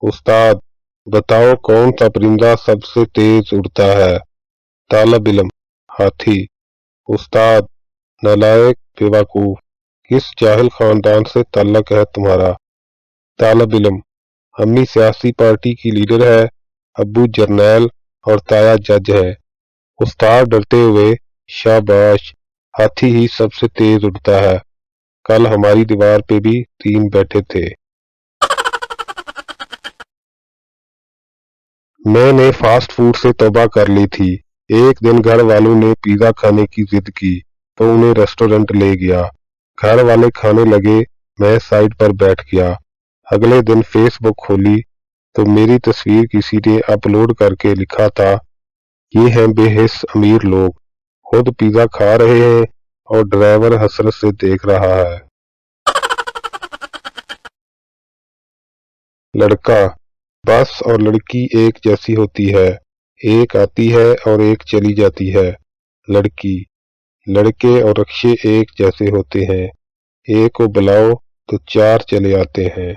उस्ताद, बताओ कौन सा परिंदा सबसे तेज उड़ता है? तालिब इल्म, हाथी। उस्ताद, नालायक, बेवकूफ, किस जाहिल खानदान से ताल्लुक है तुम्हारा? तालिब इल्म, अम्मी सियासी पार्टी की लीडर है, अब्बू जर्नैल और ताया जज है। उस्ताद डरते हुए, शाबाश, हाथी ही सबसे तेज उड़ता है। कल हमारी दीवार पे भी 3 बैठे थे। मैंने फास्ट फूड से तौबा कर ली थी। एक दिन घर वालों ने पिज़्ज़ा खाने की जिद की तो उन्हें रेस्टोरेंट ले गया। घर वाले खाने लगे, मैं साइड पर बैठ गया। अगले दिन फेसबुक खोली तो मेरी तस्वीर किसी ने अपलोड करके लिखा था, ये हैं बेहिस अमीर लोग, खुद पिज़्ज़ा खा रहे हैं और ड्राइवर हसरत से देख रहा है। लड़का, बस और लड़की एक जैसी होती है, एक आती है और एक चली जाती है। लड़की, लड़के और रक्शे एक जैसे होते हैं, एक को बुलाओ तो 4 चले आते हैं।